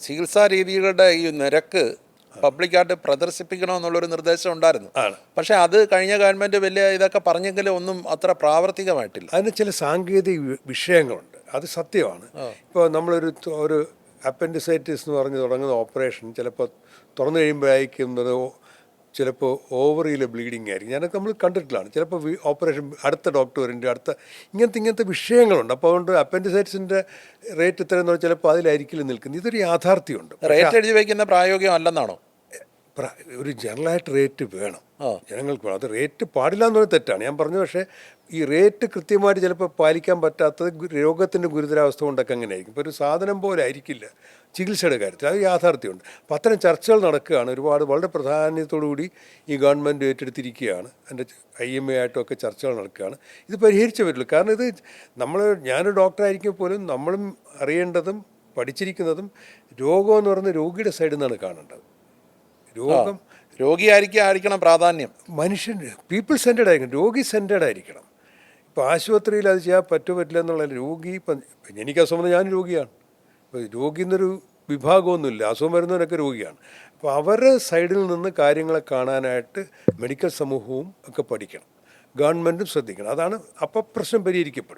ചികിത്സാ രീതികളുടെ ഈ നിരക്ക് പബ്ലിക്കായിട്ട് പ്രദർശിപ്പിക്കണമെന്നുള്ളൊരു നിർദ്ദേശം ഉണ്ടായിരുന്നു. പക്ഷേ അത് കഴിഞ്ഞ ഗവൺമെൻറ് വലിയ ഇതൊക്കെ പറഞ്ഞെങ്കിലും ഒന്നും അത്ര പ്രാവർത്തികമായിട്ടില്ല. അതിന് ചില സാങ്കേതിക വിഷയങ്ങളുണ്ട്, അത് സത്യമാണ്. ഇപ്പോൾ ഒരു അപ്പൻഡിസൈറ്റിസ് എന്ന് പറഞ്ഞ് തുടങ്ങുന്ന ഓപ്പറേഷൻ ചിലപ്പോൾ തുറന്നു കഴിയുമ്പോഴായിരിക്കുന്നത് ചിലപ്പോൾ ഓവറിയിലെ ബ്ലീഡിങ് ആയിരിക്കും. ഞാനൊക്കെ നമ്മൾ കണ്ടിട്ടുള്ളതാണ്. ചിലപ്പോൾ ഓപ്പറേഷൻ അടുത്ത ഡോക്ടർ വരുന്നുണ്ട്, ഇങ്ങനത്തെ വിഷയങ്ങളുണ്ട്. അപ്പോൾ അതുകൊണ്ട് അപ്പൻഡിസൈറ്റിസിൻ്റെ റേറ്റ് ഇത്രയെന്ന് പറഞ്ഞാൽ ചിലപ്പോൾ അതിലായിരിക്കില്ല നിൽക്കുന്നത്. ഇതൊരു യാഥാർത്ഥ്യമുണ്ട്. റേറ്റ് എഴുതി വയ്ക്കുന്ന പ്രായോഗികം അല്ലെന്നാണോ? ഒരു ജനറലായിട്ട് റേറ്റ് വേണം, ജനങ്ങൾക്ക് വേണം. അത് റേറ്റ് പാടില്ല എന്നൊരു തെറ്റാണ് ഞാൻ പറഞ്ഞു. പക്ഷേ ഈ റേറ്റ് കൃത്യമായിട്ട് ചിലപ്പോൾ പാലിക്കാൻ പറ്റാത്തത് രോഗത്തിൻ്റെ ഗുരുതരാവസ്ഥ കൊണ്ടൊക്കെ അങ്ങനെ ആയിരിക്കും. ഇപ്പോൾ ഒരു സാധനം പോലെ ആയിരിക്കില്ല ചികിത്സയുടെ കാര്യത്തിൽ, അത് യാഥാർത്ഥ്യമുണ്ട്. അപ്പോൾ അത്തരം ചർച്ചകൾ നടക്കുകയാണ്. വളരെ പ്രാധാന്യത്തോടുകൂടി ഈ ഗവൺമെൻറ് ഏറ്റെടുത്തിരിക്കുകയാണ്. എൻ്റെ IMA ആയിട്ടൊക്കെ ചർച്ചകൾ നടക്കുകയാണ്. ഇത് പരിഹരിച്ചേ പറ്റുള്ളൂ. കാരണം ഇത് ഞാനൊരു ഡോക്ടറായിരിക്കും പോലും നമ്മളും അറിയേണ്ടതും പഠിച്ചിരിക്കുന്നതും രോഗം എന്ന് പറയുന്നത് രോഗിയുടെ സൈഡിൽ നിന്നാണ് കാണേണ്ടത്. രോഗിയായിരിക്കണം പ്രാധാന്യം. മനുഷ്യൻ പീപ്പിൾ സെൻറ്റേഡ് ആയിരിക്കണം, രോഗി സെൻറ്റേഡ് ആയിരിക്കണം. ഇപ്പോൾ ആശുപത്രിയിൽ അത് ചെയ്യാൻ പറ്റില്ല എന്നുള്ള രോഗി. ഇപ്പം എനിക്ക് അസുഖം വന്നാൽ ഞാൻ രോഗിയാണ്. ഇപ്പോൾ രോഗി എന്നൊരു വിഭാഗമൊന്നുമില്ല, അസുഖം വരുന്നവരൊക്കെ രോഗിയാണ്. അപ്പോൾ അവരുടെ സൈഡിൽ നിന്ന് കാര്യങ്ങളെ കാണാനായിട്ട് മെഡിക്കൽ സമൂഹവും ഒക്കെ പഠിക്കണം, ഗവൺമെൻറ്റും ശ്രദ്ധിക്കണം. അതാണ് അപ്പോൾ പ്രശ്നം പരിഹരിക്കപ്പെടും.